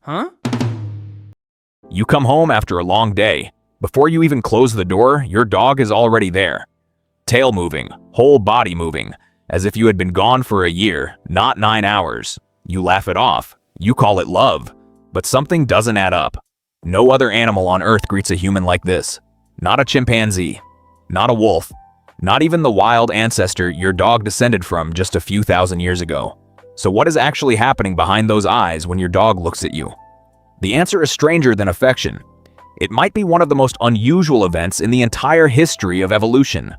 Huh? You come home after a long day. Before you even close the door, your dog is already there. Tail moving, whole body moving, as if you had been gone for a year, not 9 hours. You laugh it off. You call it love. But something doesn't add up. No other animal on Earth greets a human like this. Not a chimpanzee. Not a wolf. Not even the wild ancestor your dog descended from just a few thousand years ago. So what is actually happening behind those eyes when your dog looks at you? The answer is stranger than affection. It might be one of the most unusual events in the entire history of evolution.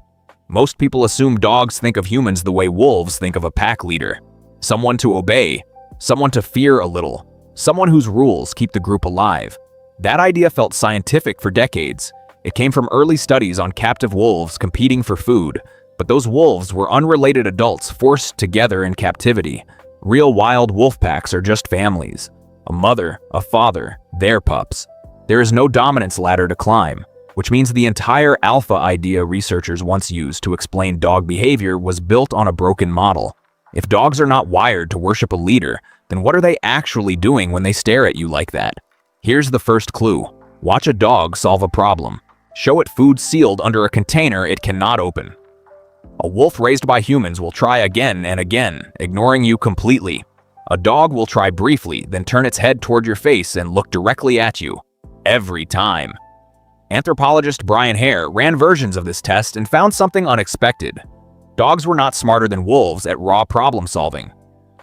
Most people assume dogs think of humans the way wolves think of a pack leader. Someone to obey, someone to fear a little, someone whose rules keep the group alive. That idea felt scientific for decades. It came from early studies on captive wolves competing for food, but those wolves were unrelated adults forced together in captivity. Real wild wolf packs are just families. A mother, a father, their pups. There is no dominance ladder to climb, which means the entire alpha idea researchers once used to explain dog behavior was built on a broken model. If dogs are not wired to worship a leader, then what are they actually doing when they stare at you like that? Here's the first clue. Watch a dog solve a problem. Show it food sealed under a container it cannot open. A wolf raised by humans will try again and again, ignoring you completely. A dog will try briefly, then turn its head toward your face and look directly at you. Every time. Anthropologist Brian Hare ran versions of this test and found something unexpected. Dogs were not smarter than wolves at raw problem solving.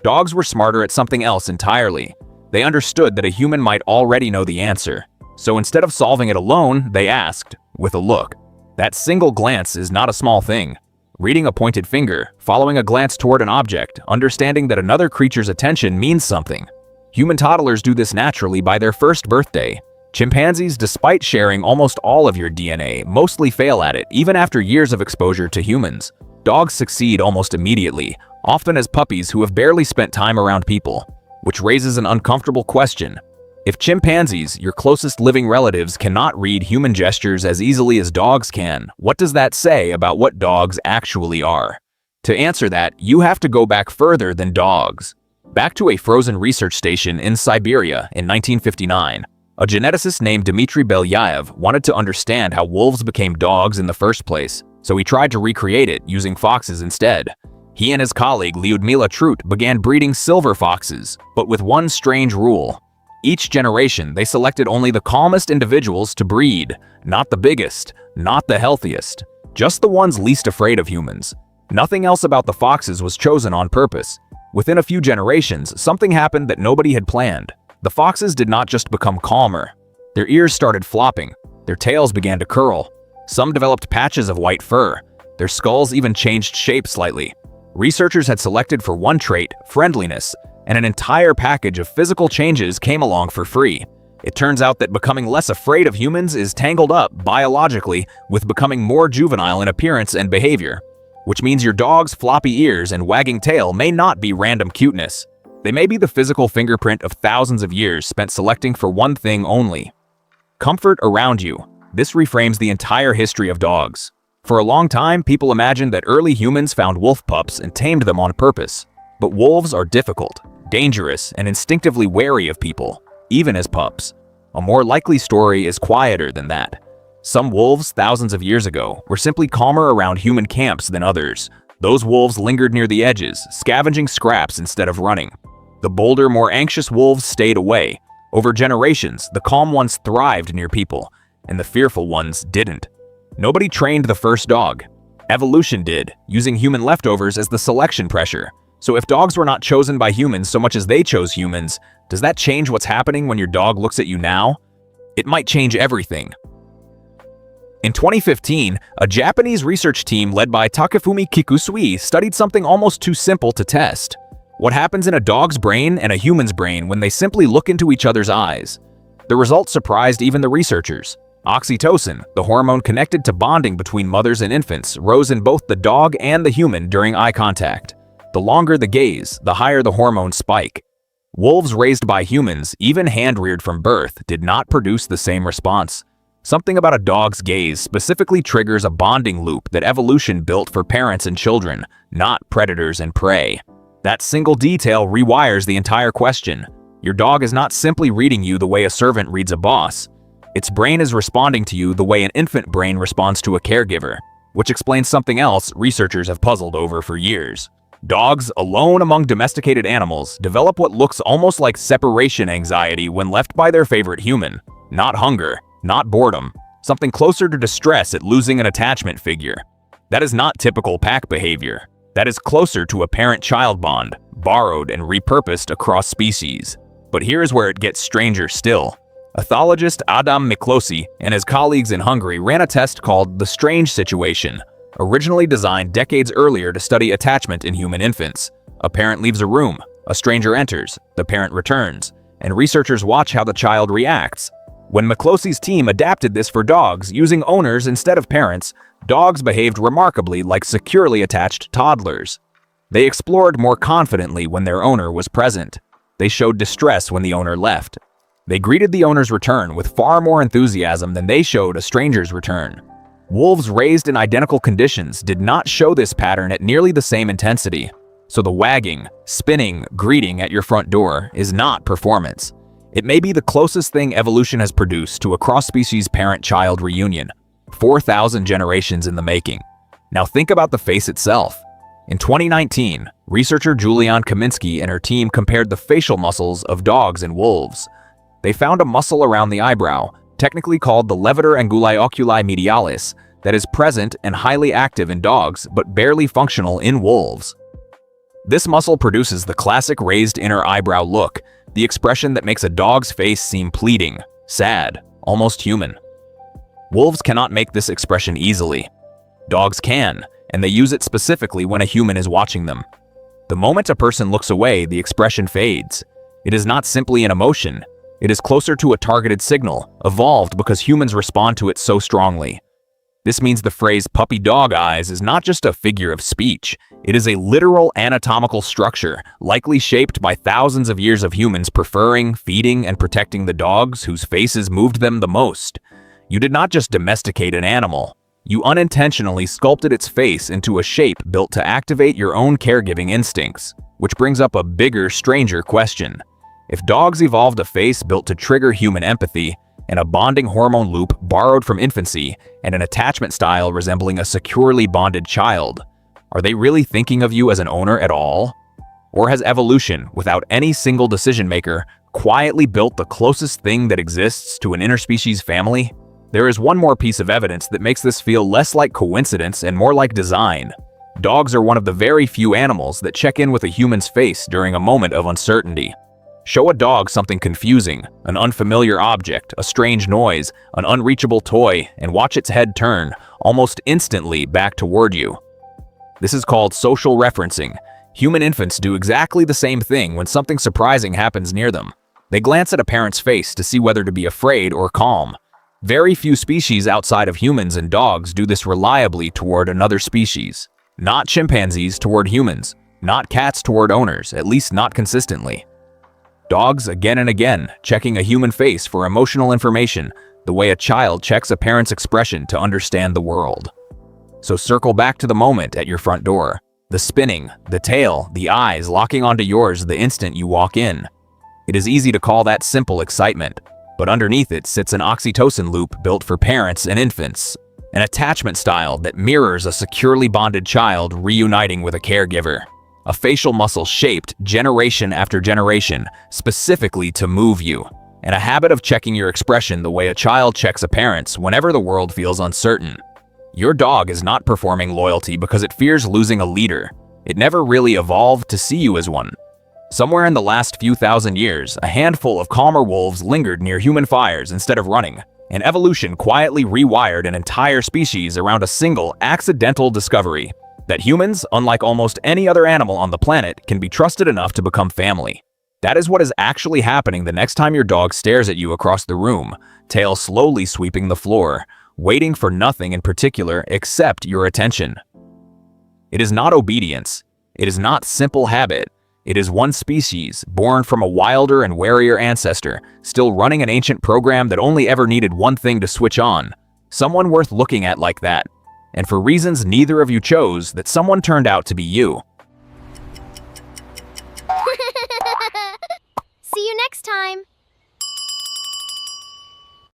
Dogs were smarter at something else entirely. They understood that a human might already know the answer. So instead of solving it alone, they asked, with a look. That single glance is not a small thing. Reading a pointed finger, following a glance toward an object, understanding that another creature's attention means something. Human toddlers do this naturally by their first birthday. Chimpanzees, despite sharing almost all of your DNA, mostly fail at it even after years of exposure to humans. Dogs succeed almost immediately, often as puppies who have barely spent time around people. Which raises an uncomfortable question. If chimpanzees, your closest living relatives, cannot read human gestures as easily as dogs can, what does that say about what dogs actually are? To answer that, you have to go back further than dogs. Back to a frozen research station in Siberia in 1959. A geneticist named Dmitry Belyaev wanted to understand how wolves became dogs in the first place, so he tried to recreate it using foxes instead. He and his colleague Lyudmila Trut began breeding silver foxes, but with one strange rule. Each generation, they selected only the calmest individuals to breed, not the biggest, not the healthiest, just the ones least afraid of humans. Nothing else about the foxes was chosen on purpose. Within a few generations, something happened that nobody had planned. The foxes did not just become calmer. Their ears started flopping. Their tails began to curl. Some developed patches of white fur. Their skulls even changed shape slightly. Researchers had selected for one trait, friendliness, and an entire package of physical changes came along for free. It turns out that becoming less afraid of humans is tangled up, biologically, with becoming more juvenile in appearance and behavior. Which means your dog's floppy ears and wagging tail may not be random cuteness. They may be the physical fingerprint of thousands of years spent selecting for one thing only. Comfort around you. This reframes the entire history of dogs. For a long time, people imagined that early humans found wolf pups and tamed them on purpose. But wolves are difficult, dangerous, and instinctively wary of people, even as pups. A more likely story is quieter than that. Some wolves, thousands of years ago, were simply calmer around human camps than others. Those wolves lingered near the edges, scavenging scraps instead of running. The bolder, more anxious wolves stayed away. Over generations, the calm ones thrived near people, and the fearful ones didn't. Nobody trained the first dog. Evolution did, using human leftovers as the selection pressure. So if dogs were not chosen by humans so much as they chose humans, does that change what's happening when your dog looks at you now? It might change everything. In 2015, a Japanese research team led by Takefumi Kikusui studied something almost too simple to test. What happens in a dog's brain and a human's brain when they simply look into each other's eyes? The results surprised even the researchers. Oxytocin, the hormone connected to bonding between mothers and infants, rose in both the dog and the human during eye contact. The longer the gaze, the higher the hormone spike. Wolves raised by humans, even hand-reared from birth, did not produce the same response. Something about a dog's gaze specifically triggers a bonding loop that evolution built for parents and children, not predators and prey. That single detail rewires the entire question. Your dog is not simply reading you the way a servant reads a boss. Its brain is responding to you the way an infant brain responds to a caregiver, which explains something else researchers have puzzled over for years. Dogs, alone among domesticated animals, develop what looks almost like separation anxiety when left by their favorite human. Not hunger, not boredom, something closer to distress at losing an attachment figure. That is not typical pack behavior. That is closer to a parent-child bond, borrowed and repurposed across species. But here's where it gets stranger still. Ethologist Adam Miklosi and his colleagues in Hungary ran a test called the Strange Situation, originally designed decades earlier to study attachment in human infants. A parent leaves a room, a stranger enters, the parent returns, and researchers watch how the child reacts. When Miklosi's team adapted this for dogs using owners instead of parents, dogs behaved remarkably like securely attached toddlers. They explored more confidently when their owner was present. They showed distress when the owner left. They greeted the owner's return with far more enthusiasm than they showed a stranger's return. Wolves raised in identical conditions did not show this pattern at nearly the same intensity. So the wagging, spinning, greeting at your front door is not performance. It may be the closest thing evolution has produced to a cross-species parent-child reunion. 4,000 generations in the making. Now think about the face itself. In 2019, researcher Julianne Kaminski and her team compared the facial muscles of dogs and wolves. They found a muscle around the eyebrow, technically called the levator anguli oculi medialis, that is present and highly active in dogs but barely functional in wolves. This muscle produces the classic raised inner eyebrow look, the expression that makes a dog's face seem pleading, sad, almost human. Wolves cannot make this expression easily. Dogs can, and they use it specifically when a human is watching them. The moment a person looks away, the expression fades. It is not simply an emotion. It is closer to a targeted signal, evolved because humans respond to it so strongly. This means the phrase puppy dog eyes is not just a figure of speech. It is a literal anatomical structure, likely shaped by thousands of years of humans preferring, feeding, and protecting the dogs whose faces moved them the most. You did not just domesticate an animal. You unintentionally sculpted its face into a shape built to activate your own caregiving instincts, which brings up a bigger, stranger question. If dogs evolved a face built to trigger human empathy, and a bonding hormone loop borrowed from infancy, and an attachment style resembling a securely bonded child, are they really thinking of you as an owner at all? Or has evolution, without any single decision maker, quietly built the closest thing that exists to an interspecies family? There is one more piece of evidence that makes this feel less like coincidence and more like design. Dogs are one of the very few animals that check in with a human's face during a moment of uncertainty. Show a dog something confusing, an unfamiliar object, a strange noise, an unreachable toy, and watch its head turn, almost instantly, back toward you. This is called social referencing. Human infants do exactly the same thing when something surprising happens near them. They glance at a parent's face to see whether to be afraid or calm. Very few species outside of humans and dogs do this reliably toward another species. Not chimpanzees toward humans, not cats toward owners, at least not consistently. Dogs, again and again, checking a human face for emotional information, the way a child checks a parent's expression to understand the world. So circle back to the moment at your front door. The spinning, the tail, the eyes locking onto yours the instant you walk in. It is easy to call that simple excitement, but underneath it sits an oxytocin loop built for parents and infants, an attachment style that mirrors a securely bonded child reuniting with a caregiver. A facial muscle shaped generation after generation, specifically to move you, and a habit of checking your expression the way a child checks a parent's whenever the world feels uncertain. Your dog is not performing loyalty because it fears losing a leader. It never really evolved to see you as one. Somewhere in the last few thousand years, a handful of calmer wolves lingered near human fires instead of running, and evolution quietly rewired an entire species around a single accidental discovery: that humans, unlike almost any other animal on the planet, can be trusted enough to become family. That is what is actually happening the next time your dog stares at you across the room, tail slowly sweeping the floor, waiting for nothing in particular except your attention. It is not obedience. It is not simple habit. It is one species, born from a wilder and warier ancestor, still running an ancient program that only ever needed one thing to switch on. Someone worth looking at like that. And for reasons neither of you chose, that someone turned out to be you. See you next next time!